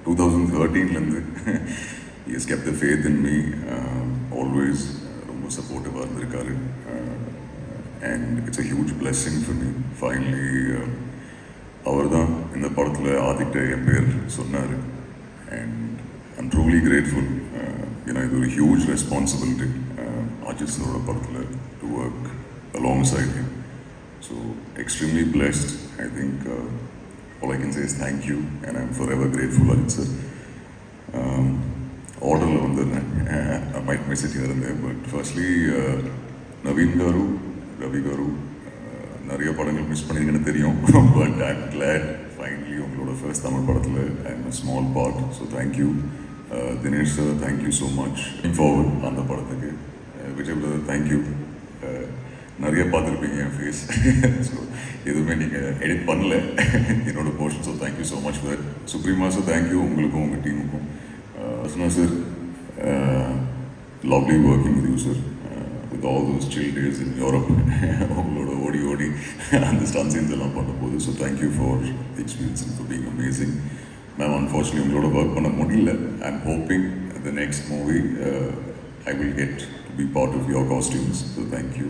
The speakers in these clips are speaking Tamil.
2013 he has kept the faith in me, always ரொம்ப சப்போர்ட்டிவாக இருந்திருக்காரு. And it's a huge blessing for me. Finally, அவர் தான் இந்த படத்தில் ஆதிட்ட என் பேர் சொன்னார். And I'm truly grateful. இது ஒரு huge responsibility. அஜித் சரோட படத்தில் to work alongside him. So, extremely blessed. I think all I can say is thank you, and I'm forever grateful, Ajit sir. Order I might miss it here and there, but firstly, Naveen Garu, Ravi Garu, நிறைய படங்கள் மிஸ் பண்ணிருக்கேன்னு தெரியும், but I'm glad finally உங்களோட first தமிழ் படத்தில் I'm a small part, so thank you. Dinesh sir, thank you so much. Looking forward அந்த படத்துக்கு. Vijay brother, thank you. நிறைய பார்த்துருப்பீங்க என் ஃபேஸ், ஸோ எதுவுமே நீங்கள் எடிட் பண்ணல என்னோட portion, so thank you so much for that. சுப்ரீமா சார் தேங்க்யூ உங்களுக்கும் உங்கள் டீமுக்கும். Asna sir, lovely working with you sir, with all those chill days in Europe, உங்களோட ஓடி ஓடி அந்த ஸ்டன் சீன்ஸ் எல்லாம் பண்ணும்போது. So thank you for experience and for being amazing. Ma'am, unfortunately உங்களோட ஒர்க் பண்ண முடியல. I am hoping the next movie I will get to be part of your costumes, so thank you.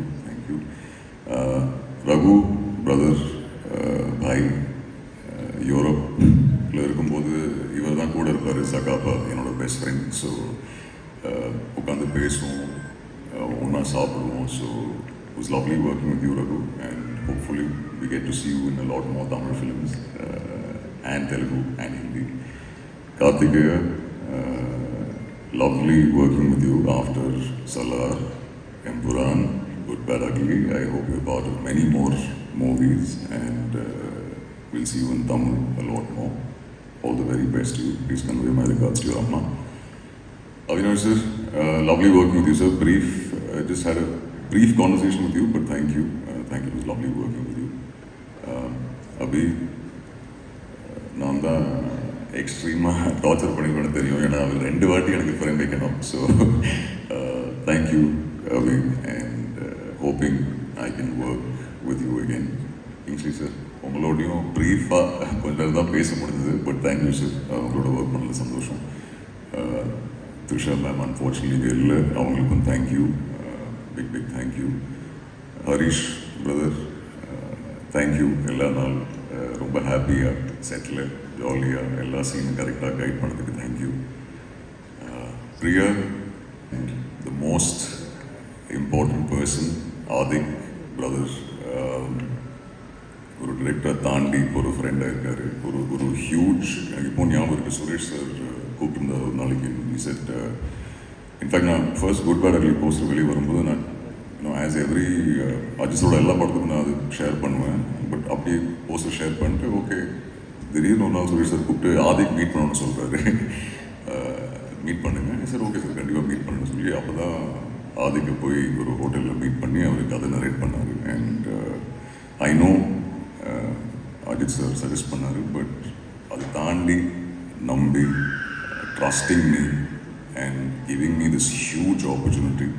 Raghu, brother, bhai, யூரோப்பில் இருக்கும்போது இவர் தான் கூட இருப்பார், சகாப்பா, என்னோட பெஸ்ட் ஃப்ரெண்ட். ஸோ உட்காந்து பேசுவோம், ஒன்றா சாப்பிடுவோம். So it was lovely working with you, Raghu, and hopefully we get to see you in a lot more Tamil films, and Telugu and Hindi. Karthikeya, lovely working with you after Salar, Empuran, Good Bad Ugly. I hope you're part of many more movies, and we'll see you in Tamil a lot more. All the very best to you. Please convey my regards to your Amma. Avinash sir, lovely working with you sir. I just had a brief conversation with you, but thank you. Thank you. It was lovely working with you. Abhi, நான் தான் எக்ஸ்ட்ரீமாக டார்ச்சர் பண்ணிருக்கேன்னு தெரியும், ஏன்னா அவர் 2 வாட்டி எனக்கு ஃப்ரெண்ட் வைக்கணும். So thank you Avi, and hoping I can work with you again. Kingsley sir, உங்களோடையும் ப்ரீஃபாக கொஞ்சம் நேரம் தான் பேச முடிஞ்சது, பட் தேங்க்யூ சார், உங்களோட ஒர்க் பண்ணல சந்தோஷம். த்ரிஷா மேம் அன்ஃபார்ச்சுனேட்லி இல்லை, அவங்களுக்கும் thank you, big thank you. Harish brother, thank you. எல்லா நாள் ரொம்ப ஹாப்பியாக செட்டில் ஜாலியாக எல்லா சீனும் கரெக்டாக கைட் பண்ணதுக்கு thank you. Priya, the most important person Adhik brother, ஒரு டிரெக்டரை தாண்டி ஒரு ஃப்ரெண்டாக இருக்கார். ஒரு ஹியூஜ், எனக்கு இப்போ ஞாபகம் இருக்குது, சுரேஷ் சார் கூப்பிட்டுருந்தார் ஒரு நாளைக்கு. செட் இன்ஃபேக்ட் நான் first Good Bad Ugly poster வெளியே வரும்போது நான் ஆஸ் எவ்ரி அஜித்தோட எல்லா படத்துக்கும் நான் அது ஷேர் பண்ணுவேன். பட் அப்படியே போஸ்டர் ஷேர் பண்ணிட்டு ஓகே, திடீர்னு ஒரு நாள் சுரேஷ் சார் கூப்பிட்டு ஆதிக்கு மீட் பண்ணணும்னு சொல்கிறாரு. மீட் பண்ணுங்க சார். ஓகே சார், கண்டிப்பாக மீட் பண்ணணும்னு சொல்லி அப்போ தான் ஆதிக்கு போய் ஒரு ஹோட்டலில் மீட் பண்ணி அவருக்கு அதை நரேட் பண்ணார். And I know Ajith sir suggest பண்ணார், பட் அதை தாண்டி நம்பி trusting me and giving me this huge opportunity.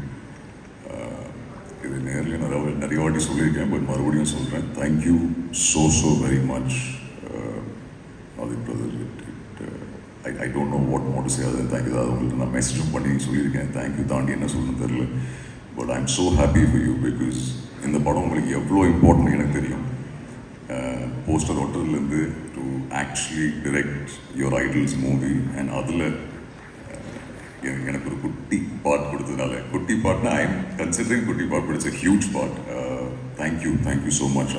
இது நேரில் நிறைய வாட்டி சொல்லியிருக்கேன், பட் மறுபடியும் சொல்கிறேன், thank you so very much Adhik brother. I don't know what more to say other than thank you. அது உங்களுக்கு நான் மெசேஜும் பண்ணி சொல்லியிருக்கேன், தேங்க்யூ தாண்டி என்ன சொல்லணும்னு தெரியல. But I am so happy for you, because இந்த படம் உங்களுக்கு எவ்வளோ இம்பார்ட்டன்ட் எனக்கு தெரியும். போஸ்டர் ஒட்டுறதுலேருந்து to actually direct your idols movie, and அதில் எனக்கு ஒரு குட்டி பார்ட் கொடுத்ததுனால, குட்டி பார்ட்னா ஐ எம் கன்சிடரிங் குட்டி part, but it's a huge part. Thank you so much.